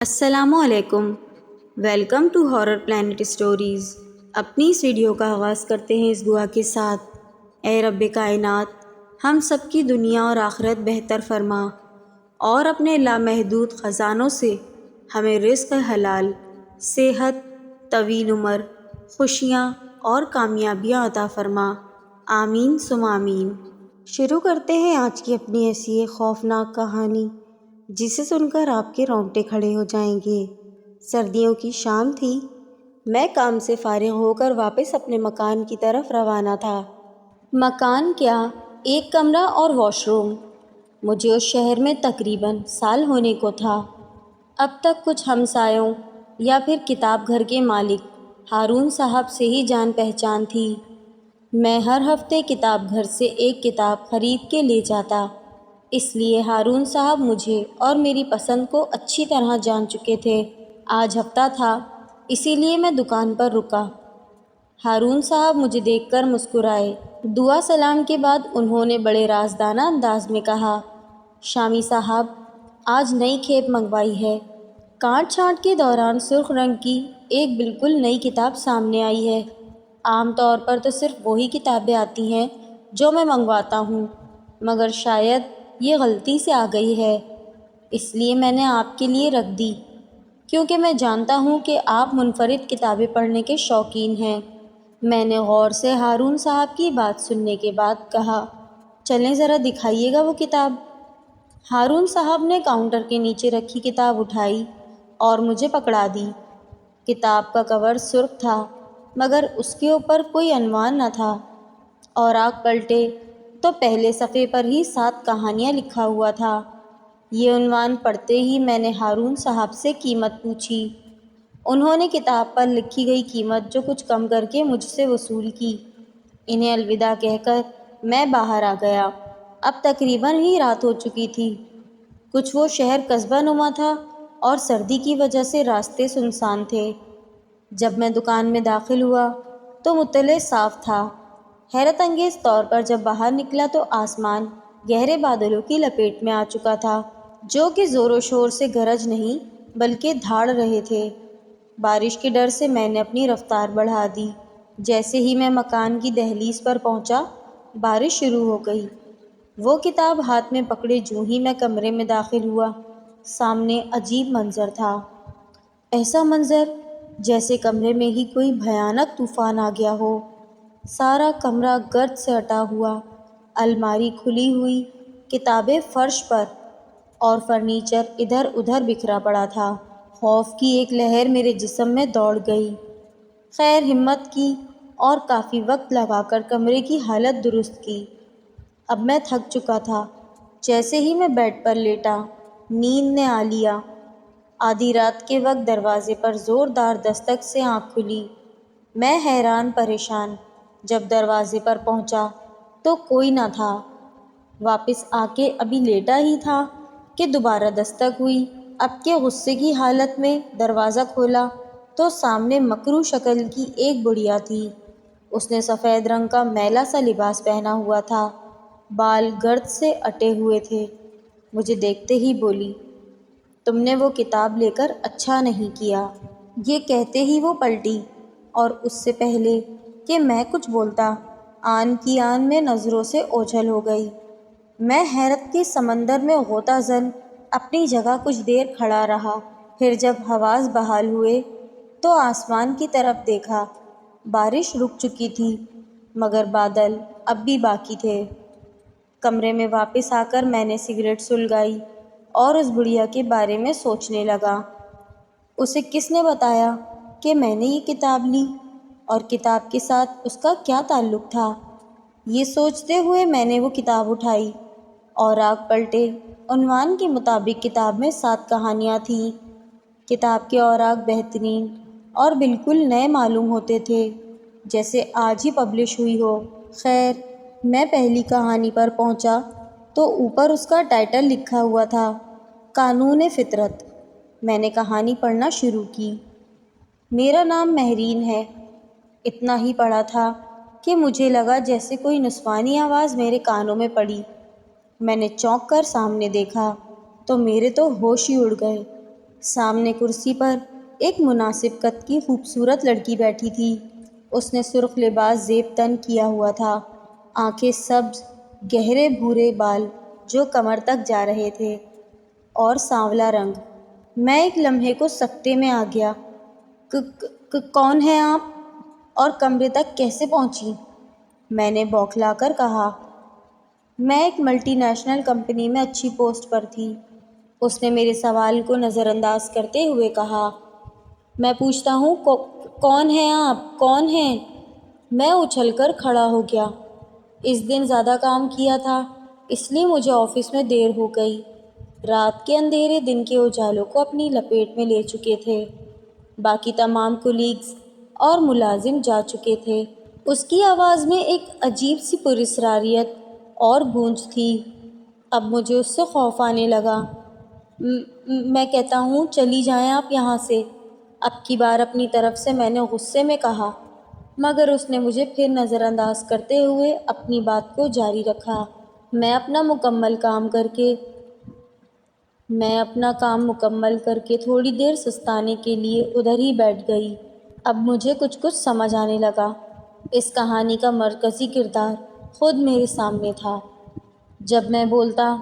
السلام علیکم، welcome to horror plant stories. اپنی اس ویڈیو کا آغاز کرتے ہیں اس دعا کے ساتھ۔ اے رب کائنات، ہم سب کی دنیا اور آخرت بہتر فرما اور اپنے لامحدود خزانوں سے ہمیں رزق حلال، صحت، طویل عمر، خوشیاں اور کامیابیاں عطا فرما، آمین ثم آمین۔ شروع کرتے ہیں آج کی اپنی ایسی ایک خوفناک کہانی جسے سن کر آپ کے رونگٹے کھڑے ہو جائیں گے۔ سردیوں کی شام تھی، میں کام سے فارغ ہو کر واپس اپنے مکان کی طرف روانہ تھا۔ مکان کیا، ایک کمرہ اور واش روم۔ مجھے اس شہر میں تقریباً سال ہونے کو تھا۔ اب تک کچھ ہمسایوں یا پھر کتاب گھر کے مالک ہارون صاحب سے ہی جان پہچان تھی۔ میں ہر ہفتے کتاب گھر سے ایک کتاب خرید کے لے جاتا، اس لیے ہارون صاحب مجھے اور میری پسند کو اچھی طرح جان چکے تھے۔ آج ہفتہ تھا، اسی لیے میں دکان پر رکا۔ ہارون صاحب مجھے دیکھ کر مسکرائے۔ دعا سلام کے بعد انہوں نے بڑے رازدانہ انداز میں کہا، شامی صاحب، آج نئی کھیپ منگوائی ہے۔ کاٹ چھانٹ کے دوران سرخ رنگ کی ایک بالکل نئی کتاب سامنے آئی ہے۔ عام طور پر تو صرف وہی کتابیں آتی ہیں جو میں منگواتا ہوں، مگر شاید یہ غلطی سے آ گئی ہے، اس لیے میں نے آپ کے لیے رکھ دی، کیونکہ میں جانتا ہوں کہ آپ منفرد کتابیں پڑھنے کے شوقین ہیں۔ میں نے غور سے ہارون صاحب کی بات سننے کے بعد کہا، چلیں ذرا دکھائیے گا وہ کتاب۔ ہارون صاحب نے کاؤنٹر کے نیچے رکھی کتاب اٹھائی اور مجھے پکڑا دی۔ کتاب کا کور سرخ تھا، مگر اس کے اوپر کوئی عنوان نہ تھا، اور آنکھ پلٹے تو پہلے صفحے پر ہی 7 کہانیاں لکھا ہوا تھا۔ یہ عنوان پڑھتے ہی میں نے ہارون صاحب سے قیمت پوچھی۔ انہوں نے کتاب پر لکھی گئی قیمت جو کچھ کم کر کے مجھ سے وصول کی۔ انہیں الوداع کہہ کر میں باہر آ گیا۔ اب تقریباً ہی رات ہو چکی تھی۔ کچھ وہ شہر قصبہ نما تھا اور سردی کی وجہ سے راستے سنسان تھے۔ جب میں دکان میں داخل ہوا تو مطلع صاف تھا۔ حیرت انگیز طور پر جب باہر نکلا تو آسمان گہرے بادلوں کی لپیٹ میں آ چکا تھا، جو کہ زور و شور سے گرج نہیں بلکہ دھاڑ رہے تھے۔ بارش کے ڈر سے میں نے اپنی رفتار بڑھا دی۔ جیسے ہی میں مکان کی دہلیز پر پہنچا، بارش شروع ہو گئی۔ وہ کتاب ہاتھ میں پکڑے جوں ہی میں کمرے میں داخل ہوا، سامنے عجیب منظر تھا۔ ایسا منظر جیسے کمرے میں ہی کوئی بھیانک طوفان آ گیا ہو۔ سارا کمرہ گرد سے اٹا ہوا، الماری کھلی ہوئی، کتابیں فرش پر اور فرنیچر ادھر ادھر بکھرا پڑا تھا۔ خوف کی ایک لہر میرے جسم میں دوڑ گئی۔ خیر ہمت کی اور کافی وقت لگا کر کمرے کی حالت درست کی۔ اب میں تھک چکا تھا۔ جیسے ہی میں بیڈ پر لیٹا، نیند نے آ لیا۔ آدھی رات کے وقت دروازے پر زوردار دستک سے آنکھ کھلی۔ میں حیران پریشان جب دروازے پر پہنچا تو کوئی نہ تھا۔ واپس آ کے ابھی لیٹا ہی تھا کہ دوبارہ دستک ہوئی۔ اب کے غصے کی حالت میں دروازہ کھولا تو سامنے مکروہ شکل کی ایک بڑھیا تھی۔ اس نے سفید رنگ کا میلا سا لباس پہنا ہوا تھا، بال گرد سے اٹے ہوئے تھے۔ مجھے دیکھتے ہی بولی، تم نے وہ کتاب لے کر اچھا نہیں کیا۔ یہ کہتے ہی وہ پلٹی اور اس سے پہلے کہ میں کچھ بولتا، آن کی آن میں نظروں سے اوجھل ہو گئی۔ میں حیرت کے سمندر میں غوطہ زن اپنی جگہ کچھ دیر کھڑا رہا، پھر جب حواس بحال ہوئے تو آسمان کی طرف دیکھا۔ بارش رک چکی تھی، مگر بادل اب بھی باقی تھے۔ کمرے میں واپس آ کر میں نے سگریٹ سلگائی اور اس بڑھیا کے بارے میں سوچنے لگا۔ اسے کس نے بتایا کہ میں نے یہ کتاب لی، اور کتاب کے ساتھ اس کا کیا تعلق تھا؟ یہ سوچتے ہوئے میں نے وہ کتاب اٹھائی اور آنکھ پلٹے۔ عنوان کے مطابق کتاب میں 7 کہانیاں تھیں۔ کتاب کے اوراق بہترین اور بالکل نئے معلوم ہوتے تھے، جیسے آج ہی پبلش ہوئی ہو۔ خیر، میں پہلی کہانی پر پہنچا تو اوپر اس کا ٹائٹل لکھا ہوا تھا، قانون فطرت۔ میں نے کہانی پڑھنا شروع کی۔ میرا نام مہرین ہے۔ اتنا ہی پڑھا تھا کہ مجھے لگا جیسے کوئی نسوانی آواز میرے کانوں میں پڑی۔ میں نے چونک کر سامنے دیکھا تو میرے تو ہوش ہی اڑ گئے۔ سامنے کرسی پر ایک مناسب قد کی خوبصورت لڑکی بیٹھی تھی۔ اس نے سرخ لباس زیب تن کیا ہوا تھا، آنکھیں سبز، گہرے بھورے بال جو کمر تک جا رہے تھے اور سانولا رنگ۔ میں ایک لمحے کو سکتے میں آ گیا۔ کون ہیں آپ اور کمرے تک کیسے پہنچی؟ میں نے بوکھلا کر کہا۔ میں ایک ملٹی نیشنل کمپنی میں اچھی پوسٹ پر تھی، اس نے میرے سوال کو نظر انداز کرتے ہوئے کہا۔ میں پوچھتا ہوں کون ہیں آپ، کون ہیں؟ میں اچھل کر کھڑا ہو گیا۔ اس دن زیادہ کام کیا تھا، اس لیے مجھے آفس میں دیر ہو گئی۔ رات کے اندھیرے دن کے اجالوں کو اپنی لپیٹ میں لے چکے تھے، باقی تمام کولیگز اور ملازم جا چکے تھے۔ اس کی آواز میں ایک عجیب سی پراسراریت اور گونج تھی۔ اب مجھے اس سے خوف آنے لگا۔ میں کہتا ہوں چلی جائیں آپ یہاں سے، اب کی بار اپنی طرف سے میں نے غصے میں کہا، مگر اس نے مجھے پھر نظر انداز کرتے ہوئے اپنی بات کو جاری رکھا۔ میں اپنا کام مکمل کر کے تھوڑی دیر سستانے کے لیے ادھر ہی بیٹھ گئی۔ اب مجھے کچھ سمجھ آنے لگا۔ اس کہانی کا مرکزی کردار خود میرے سامنے تھا۔ جب میں بولتا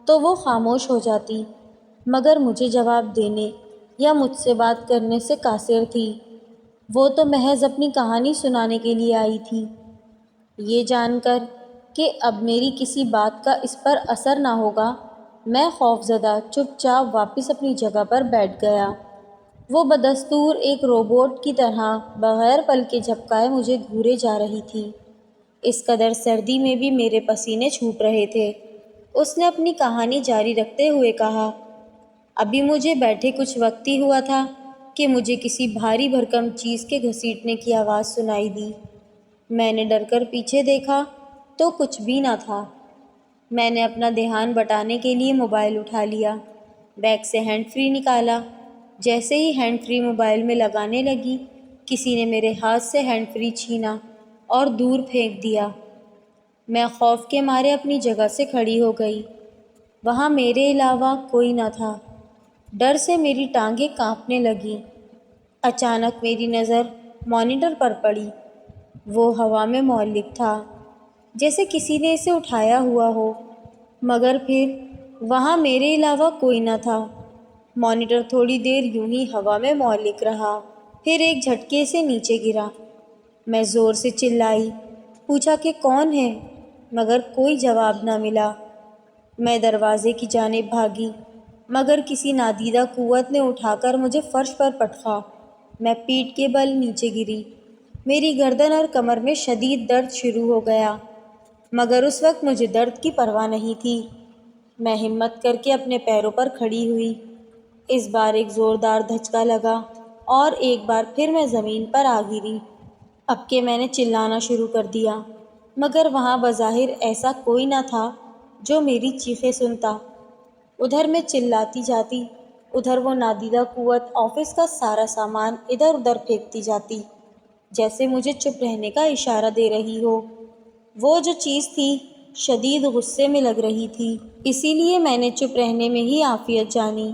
تو وہ خاموش ہو جاتی، مگر مجھے جواب دینے یا مجھ سے بات کرنے سے قاصر تھی۔ وہ تو محض اپنی کہانی سنانے کے لیے آئی تھی۔ یہ جان کر کہ اب میری کسی بات کا اس پر اثر نہ ہوگا، میں خوفزدہ چپ چاپ واپس اپنی جگہ پر بیٹھ گیا۔ وہ بدستور ایک روبوٹ کی طرح بغیر پلکیں جھپکائے مجھے گھورے جا رہی تھی۔ اس قدر سردی میں بھی میرے پسینے چھوٹ رہے تھے۔ اس نے اپنی کہانی جاری رکھتے ہوئے کہا، ابھی مجھے بیٹھے کچھ وقت ہی ہوا تھا کہ مجھے کسی بھاری بھرکم چیز کے گھسیٹنے کی آواز سنائی دی۔ میں نے ڈر کر پیچھے دیکھا تو کچھ بھی نہ تھا۔ میں نے اپنا دھیان بٹانے کے لیے موبائل اٹھا لیا، بیگ سے ہینڈ فری نکالا۔ جیسے ہی ہینڈ فری موبائل میں لگانے لگی، کسی نے میرے ہاتھ سے ہینڈ فری چھینا اور دور پھینک دیا۔ میں خوف کے مارے اپنی جگہ سے کھڑی ہو گئی۔ وہاں میرے علاوہ کوئی نہ تھا۔ ڈر سے میری ٹانگیں کانپنے لگیں۔ اچانک میری نظر مانیٹر پر پڑی۔ وہ ہوا میں معلق تھا، جیسے کسی نے اسے اٹھایا ہوا ہو، مگر پھر وہاں میرے علاوہ کوئی نہ تھا۔ مانیٹر تھوڑی دیر یوں ہی ہوا میں معلق رہا، پھر ایک جھٹکے سے نیچے گرا۔ میں زور سے چلائی، پوچھا کہ کون ہے، مگر کوئی جواب نہ ملا۔ میں دروازے کی جانب بھاگی، مگر کسی نادیدہ قوت نے اٹھا کر مجھے فرش پر پٹکا۔ میں پیٹھ کے بل نیچے گری۔ میری گردن اور کمر میں شدید درد شروع ہو گیا، مگر اس وقت مجھے درد کی پرواہ نہیں تھی۔ میں ہمت کر کے اپنے پیروں پر کھڑی ہوئی۔ اس بار ایک زوردار دھچکا لگا اور ایک بار پھر میں زمین پر آ گری۔ اب کہ میں نے چلانا شروع کر دیا، مگر وہاں بظاہر ایسا کوئی نہ تھا جو میری چیخیں سنتا۔ ادھر میں چلاتی جاتی، ادھر وہ نادیدہ قوت آفس کا سارا سامان ادھر ادھر پھینکتی جاتی، جیسے مجھے چپ رہنے کا اشارہ دے رہی ہو۔ وہ جو چیز تھی شدید غصے میں لگ رہی تھی، اسی لیے میں نے چپ رہنے میں ہی عافیت جانی۔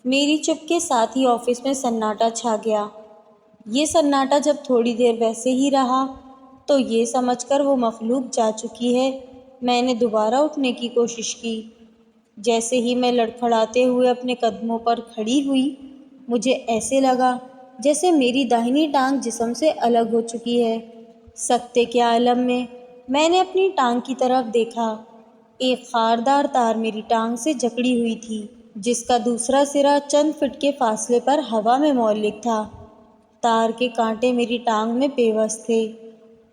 میری چپ کے ساتھ ہی آفس میں سناٹا چھا گیا۔ یہ سناٹا جب تھوڑی دیر ویسے ہی رہا تو یہ سمجھ کر وہ مخلوق جا چکی ہے، میں نے دوبارہ اٹھنے کی کوشش کی۔ جیسے ہی میں لڑکھڑاتے ہوئے اپنے قدموں پر کھڑی ہوئی، مجھے ایسے لگا جیسے میری داہنی ٹانگ جسم سے الگ ہو چکی ہے۔ سکتے کے عالم میں نے اپنی ٹانگ کی طرف دیکھا۔ ایک خاردار تار میری ٹانگ سے جکڑی ہوئی تھی، جس کا دوسرا سرا چند فٹ کے فاصلے پر ہوا میں معلق تھا۔ تار کے کانٹے میری ٹانگ میں پیوست تھے،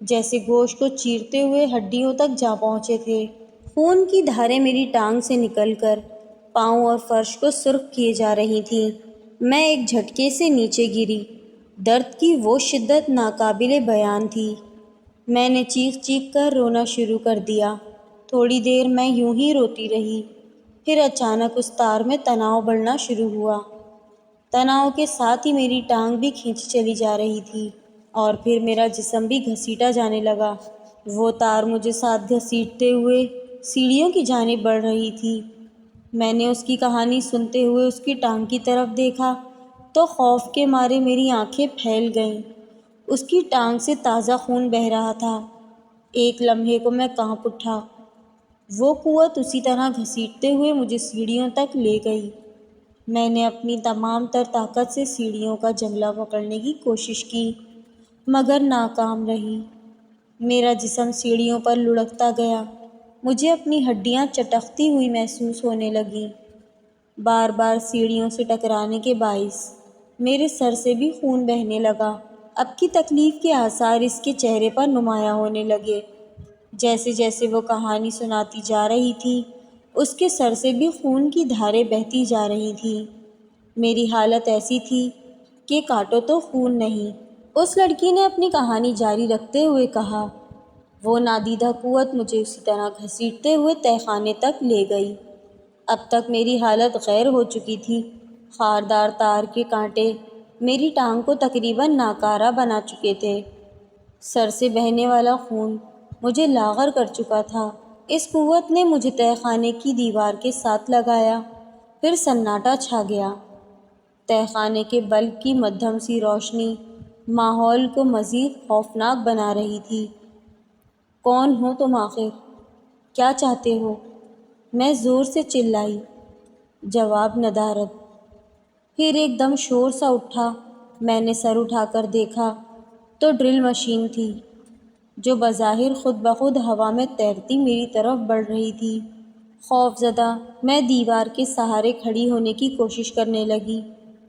جیسے گوشت کو چیرتے ہوئے ہڈیوں تک جا پہنچے تھے۔ خون کی دھاریں میری ٹانگ سے نکل کر پاؤں اور فرش کو سرخ کیے جا رہی تھیں۔ میں ایک جھٹکے سے نیچے گری۔ درد کی وہ شدت ناقابل بیان تھی۔ میں نے چیخ چیخ کر رونا شروع کر دیا۔ تھوڑی دیر میں یوں ہی روتی رہی، پھر اچانک اس تار میں تناؤ بڑھنا شروع ہوا۔ تناؤ کے ساتھ ہی میری ٹانگ بھی کھینچی چلی جا رہی تھی اور پھر میرا جسم بھی گھسیٹا جانے لگا۔ وہ تار مجھے ساتھ گھسیٹتے ہوئے سیڑھیوں کی جانب بڑھ رہی تھی۔ میں نے اس کی کہانی سنتے ہوئے اس کی ٹانگ کی طرف دیکھا تو خوف کے مارے میری آنکھیں پھیل گئیں۔ اس کی ٹانگ سے تازہ خون بہہ رہا تھا۔ ایک لمحے کو میں کانپ اٹھا۔ وہ قوت اسی طرح گھسیٹتے ہوئے مجھے سیڑھیوں تک لے گئی۔ میں نے اپنی تمام تر طاقت سے سیڑھیوں کا جنگلہ پکڑنے کی کوشش کی مگر ناکام رہی۔ میرا جسم سیڑھیوں پر لڑھکتا گیا۔ مجھے اپنی ہڈیاں چٹکتی ہوئی محسوس ہونے لگیں۔ بار بار سیڑھیوں سے ٹکرانے کے باعث میرے سر سے بھی خون بہنے لگا۔ اب کی تکلیف کے آثار اس کے چہرے پر نمایاں ہونے لگے۔ جیسے جیسے وہ کہانی سناتی جا رہی تھی اس کے سر سے بھی خون کی دھاریں بہتی جا رہی تھیں۔ میری حالت ایسی تھی کہ کاٹو تو خون نہیں۔ اس لڑکی نے اپنی کہانی جاری رکھتے ہوئے کہا، وہ نادیدہ قوت مجھے اسی طرح گھسیٹتے ہوئے تہہ خانے تک لے گئی۔ اب تک میری حالت غیر ہو چکی تھی۔ خاردار تار کے کانٹے میری ٹانگ کو تقریباً ناکارہ بنا چکے تھے۔ سر سے بہنے والا خون مجھے لاغر کر چکا تھا۔ اس قوت نے مجھے تہہ خانے کی دیوار کے ساتھ لگایا، پھر سناٹا چھا گیا۔ تہہ خانے کے بلب کی مدھم سی روشنی ماحول کو مزید خوفناک بنا رہی تھی۔ کون ہو تم آخر؟ کیا چاہتے ہو؟ میں زور سے چلائی۔ جواب ندارد۔ پھر ایک دم شور سا اٹھا۔ میں نے سر اٹھا کر دیکھا تو ڈرل مشین تھی جو بظاہر خود بخود ہوا میں تیرتی میری طرف بڑھ رہی تھی۔ خوف زدہ میں دیوار کے سہارے کھڑی ہونے کی کوشش کرنے لگی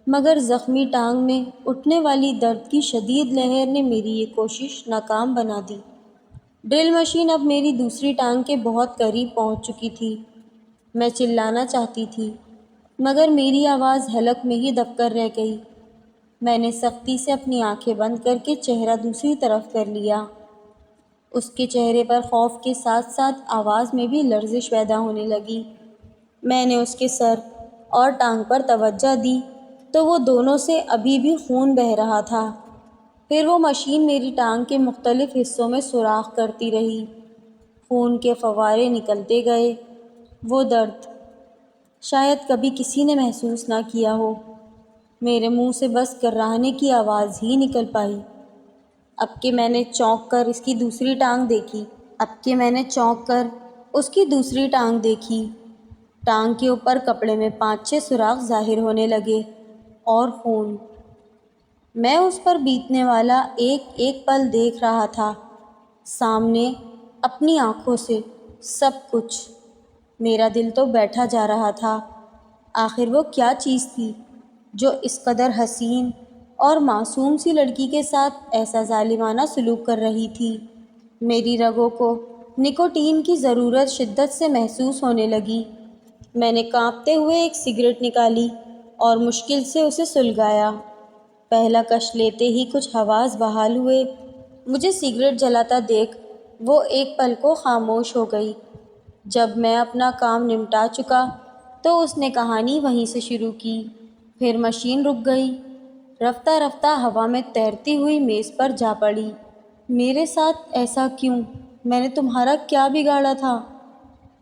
مگر زخمی ٹانگ میں اٹھنے والی درد کی شدید لہر نے میری یہ کوشش ناکام بنا دی۔ ڈرل مشین اب میری دوسری ٹانگ کے بہت قریب پہنچ چکی تھی۔ میں چلانا چاہتی تھی مگر میری آواز حلق میں ہی دب کر رہ گئی۔ میں نے سختی سے اپنی آنکھیں بند کر کے چہرہ دوسری طرف کر لیا۔ اس کے چہرے پر خوف کے ساتھ ساتھ آواز میں بھی لرزش پیدا ہونے لگی۔ میں نے اس کے سر اور ٹانگ پر توجہ دی تو وہ دونوں سے ابھی بھی خون بہہ رہا تھا۔ پھر وہ مشین میری ٹانگ کے مختلف حصوں میں سوراخ کرتی رہی۔ خون کے فوارے نکلتے گئے۔ وہ درد شاید کبھی کسی نے محسوس نہ کیا ہو۔ میرے منہ سے بس کراہنے کی آواز ہی نکل پائی۔ اب کہ میں نے چونک کر اس کی دوسری ٹانگ دیکھی۔ ٹانگ کے اوپر کپڑے میں 5-6 سوراخ ظاہر ہونے لگے اور خون۔ میں اس پر بیتنے والا ایک ایک پل دیکھ رہا تھا، سامنے اپنی آنکھوں سے سب کچھ۔ میرا دل تو بیٹھا جا رہا تھا۔ آخر وہ کیا چیز تھی جو اس قدر حسین اور معصوم سی لڑکی کے ساتھ ایسا ظالمانہ سلوک کر رہی تھی؟ میری رگوں کو نکوٹین کی ضرورت شدت سے محسوس ہونے لگی۔ میں نے کانپتے ہوئے ایک سگریٹ نکالی اور مشکل سے اسے سلگایا۔ پہلا کش لیتے ہی کچھ حواس بحال ہوئے۔ مجھے سگریٹ جلاتا دیکھ وہ ایک پل کو خاموش ہو گئی۔ جب میں اپنا کام نمٹا چکا تو اس نے کہانی وہیں سے شروع کی۔ پھر مشین رک گئی۔ رفتہ رفتہ ہوا میں تیرتی ہوئی میز پر جا پڑی۔ میرے ساتھ ایسا کیوں؟ میں نے تمہارا کیا بگاڑا تھا؟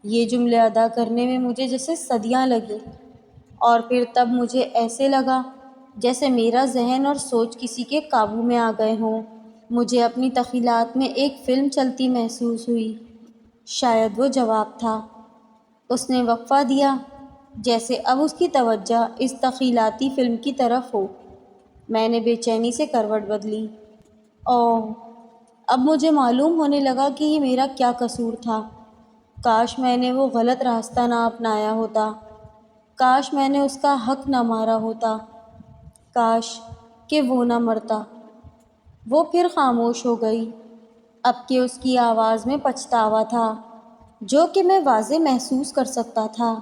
یہ جملے ادا کرنے میں مجھے جیسے صدیاں لگیں، اور پھر تب مجھے ایسے لگا جیسے میرا ذہن اور سوچ کسی کے قابو میں آ گئے ہوں۔ مجھے اپنی تخیلات میں ایک فلم چلتی محسوس ہوئی۔ شاید وہ جواب تھا۔ اس نے وقفہ دیا جیسے اب اس کی توجہ اس تخیلاتی فلم کی طرف ہو۔ میں نے بے چینی سے کروٹ بدلی۔ اوہ، اب مجھے معلوم ہونے لگا کہ یہ میرا کیا قصور تھا۔ کاش میں نے وہ غلط راستہ نہ اپنایا ہوتا۔ کاش میں نے اس کا حق نہ مارا ہوتا۔ کاش کہ وہ نہ مرتا۔ وہ پھر خاموش ہو گئی۔ اب کہ اس کی آواز میں پچھتاوا تھا جو کہ میں واضح محسوس کر سکتا تھا۔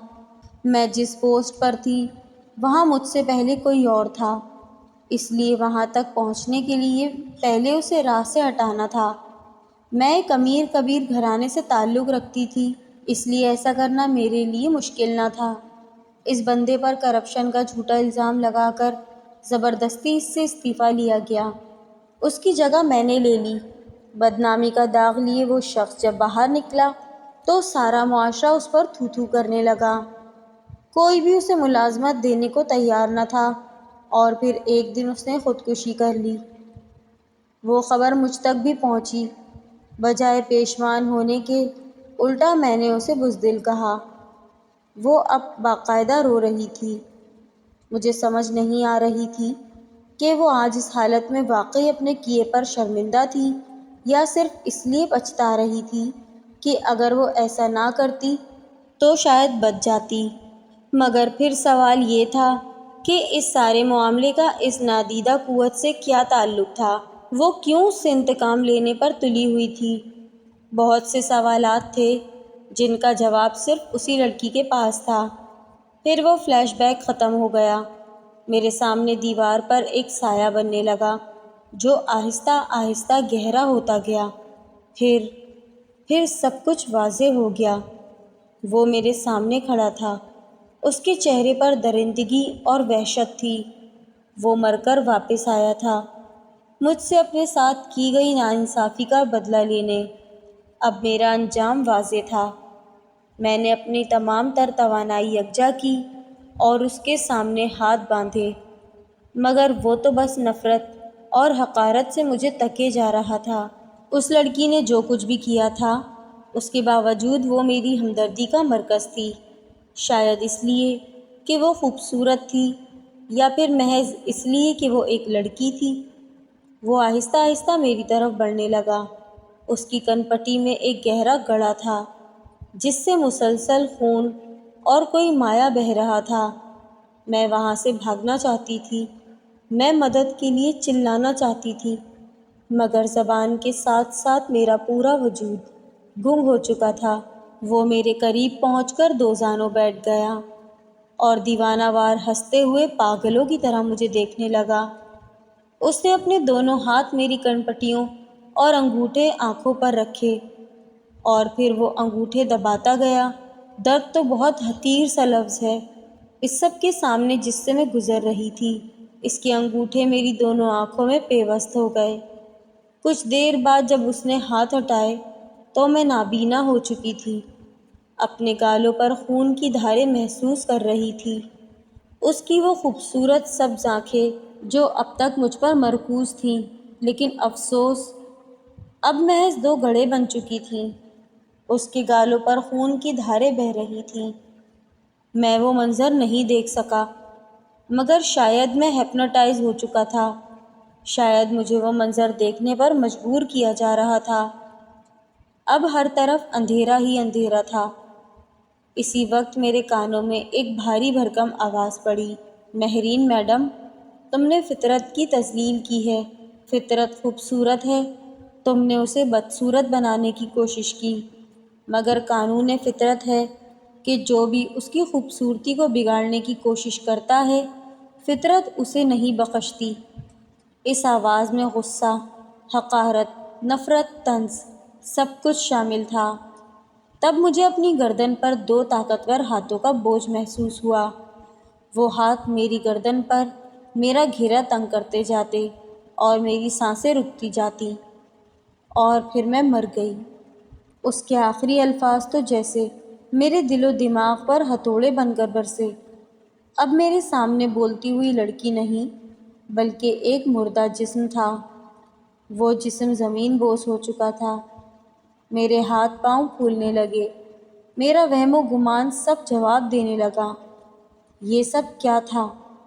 میں جس پوسٹ پر تھی وہاں مجھ سے پہلے کوئی اور تھا، اس لیے وہاں تک پہنچنے کے لیے پہلے اسے راہ سے ہٹانا تھا۔ میں ایک امیر کبیر گھرانے سے تعلق رکھتی تھی، اس لیے ایسا کرنا میرے لیے مشکل نہ تھا۔ اس بندے پر کرپشن کا جھوٹا الزام لگا کر زبردستی اس سے استعفیٰ لیا گیا۔ اس کی جگہ میں نے لے لی۔ بدنامی کا داغ لیے وہ شخص جب باہر نکلا تو سارا معاشرہ اس پر تھو تھو کرنے لگا۔ کوئی بھی اسے ملازمت دینے کو تیار نہ تھا، اور پھر ایک دن اس نے خودکشی کر لی۔ وہ خبر مجھ تک بھی پہنچی۔ بجائے پیشمان ہونے کے، الٹا میں نے اسے بزدل کہا۔ وہ اب باقاعدہ رو رہی تھی۔ مجھے سمجھ نہیں آ رہی تھی کہ وہ آج اس حالت میں واقعی اپنے کیے پر شرمندہ تھی یا صرف اس لیے پچھتا رہی تھی کہ اگر وہ ایسا نہ کرتی تو شاید بچ جاتی۔ مگر پھر سوال یہ تھا کہ اس سارے معاملے کا اس نادیدہ قوت سے کیا تعلق تھا؟ وہ کیوں اس سے انتقام لینے پر تلی ہوئی تھی؟ بہت سے سوالات تھے جن کا جواب صرف اسی لڑکی کے پاس تھا۔ پھر وہ فلیش بیک ختم ہو گیا۔ میرے سامنے دیوار پر ایک سایہ بننے لگا جو آہستہ آہستہ گہرا ہوتا گیا۔ پھر سب کچھ واضح ہو گیا۔ وہ میرے سامنے کھڑا تھا۔ اس کے چہرے پر درندگی اور وحشت تھی۔ وہ مر کر واپس آیا تھا، مجھ سے اپنے ساتھ کی گئی ناانصافی کا بدلہ لینے۔ اب میرا انجام واضح تھا۔ میں نے اپنی تمام تر توانائی یکجا کی اور اس کے سامنے ہاتھ باندھے، مگر وہ تو بس نفرت اور حقارت سے مجھے تکے جا رہا تھا۔ اس لڑکی نے جو کچھ بھی کیا تھا، اس کے باوجود وہ میری ہمدردی کا مرکز تھی، شاید اس لیے کہ وہ خوبصورت تھی یا پھر محض اس لیے کہ وہ ایک لڑکی تھی۔ وہ آہستہ آہستہ میری طرف بڑھنے لگا۔ اس کی کن پٹی میں ایک گہرا گڑھا تھا جس سے مسلسل خون اور کوئی مائع بہہ رہا تھا۔ میں وہاں سے بھاگنا چاہتی تھی، میں مدد کے لیے چلانا چاہتی تھی، مگر زبان کے ساتھ ساتھ میرا پورا وجود گم ہو چکا تھا۔ وہ میرے قریب پہنچ کر دوزانوں بیٹھ گیا اور دیوانہ وار ہنستے ہوئے پاگلوں کی طرح مجھے دیکھنے لگا۔ اس نے اپنے دونوں ہاتھ میری کن پٹیوں اور انگوٹھے آنکھوں پر رکھے اور پھر وہ انگوٹھے دباتا گیا۔ درد تو بہت حقیر سا لفظ ہے اس سب کے سامنے جس سے میں گزر رہی تھی۔ اس کے انگوٹھے میری دونوں آنکھوں میں پیوست ہو گئے۔ کچھ دیر بعد جب اس نے ہاتھ ہٹائے تو میں نابینا ہو چکی تھی، اپنے گالوں پر خون کی دھاریں محسوس کر رہی تھی۔ اس کی وہ خوبصورت سبز آنکھیں جو اب تک مجھ پر مرکوز تھیں، لیکن افسوس اب محض دو گڑھے بن چکی تھیں۔ اس کے گالوں پر خون کی دھاریں بہہ رہی تھیں۔ میں وہ منظر نہیں دیکھ سکا، مگر شاید میں ہپنوٹائز ہو چکا تھا، شاید مجھے وہ منظر دیکھنے پر مجبور کیا جا رہا تھا۔ اب ہر طرف اندھیرا ہی اندھیرا تھا۔ اسی وقت میرے کانوں میں ایک بھاری بھرکم آواز پڑی، مہرین میڈم، تم نے فطرت کی تذلیل کی ہے۔ فطرت خوبصورت ہے، تم نے اسے بدصورت بنانے کی کوشش کی، مگر قانون فطرت ہے کہ جو بھی اس کی خوبصورتی کو بگاڑنے کی کوشش کرتا ہے، فطرت اسے نہیں بخشتی۔ اس آواز میں غصہ، حقارت، نفرت، طنز سب کچھ شامل تھا۔ تب مجھے اپنی گردن پر دو طاقتور ہاتھوں کا بوجھ محسوس ہوا۔ وہ ہاتھ میری گردن پر میرا گھیرا تنگ کرتے جاتے اور میری سانسیں رکتی جاتی، اور پھر میں مر گئی۔ اس کے آخری الفاظ تو جیسے میرے دل و دماغ پر ہتھوڑے بن کر برسے۔ اب میرے سامنے بولتی ہوئی لڑکی نہیں، بلکہ ایک مردہ جسم تھا۔ وہ جسم زمین بوس ہو چکا تھا۔ میرے ہاتھ پاؤں پھولنے لگے، میرا وہم و گمان سب جواب دینے لگا۔ یہ سب کیا تھا؟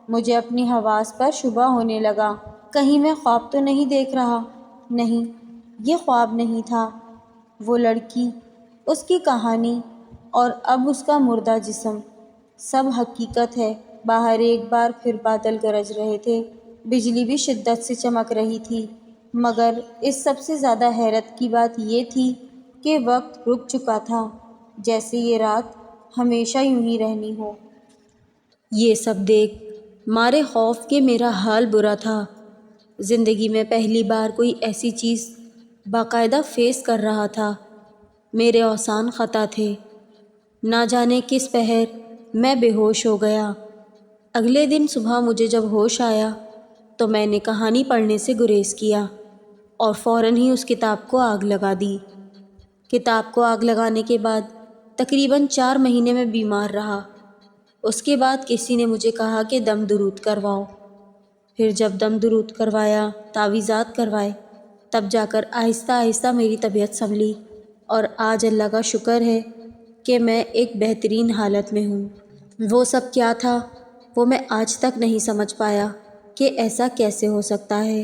مجھے اپنی حواس پر شبہ ہونے لگا۔ کہیں میں خواب تو نہیں دیکھ رہا؟ نہیں، یہ خواب نہیں تھا۔ وہ لڑکی، اس کی کہانی اور اب اس کا مردہ جسم، سب حقیقت ہے۔ باہر ایک بار پھر بادل گرج رہے تھے، بجلی بھی شدت سے چمک رہی تھی، مگر اس سب سے زیادہ حیرت کی بات یہ تھی کہ وقت رک چکا تھا، جیسے یہ رات ہمیشہ یوں ہی رہنی ہو۔ یہ سب دیکھ مارے خوف کے میرا حال برا تھا۔ زندگی میں پہلی بار کوئی ایسی چیز باقاعدہ فیس کر رہا تھا۔ میرے اوزان خطا تھے۔ نہ جانے کس پہر میں بے ہوش ہو گیا۔ اگلے دن صبح مجھے جب ہوش آیا تو میں نے کہانی پڑھنے سے گریز کیا اور فوراً ہی اس کتاب کو آگ لگا دی۔ کتاب کو آگ لگانے کے بعد تقریباً 4 مہینے میں بیمار رہا۔ اس کے بعد کسی نے مجھے کہا کہ دم درود کرواؤ۔ پھر جب دم درود کروایا، تعویذات کروائے، تب جا کر آہستہ آہستہ میری طبیعت سنبھلی، اور آج اللہ کا شکر ہے کہ میں ایک بہترین حالت میں ہوں۔ وہ سب کیا تھا وہ میں آج تک نہیں سمجھ پایا کہ ایسا کیسے ہو سکتا ہے۔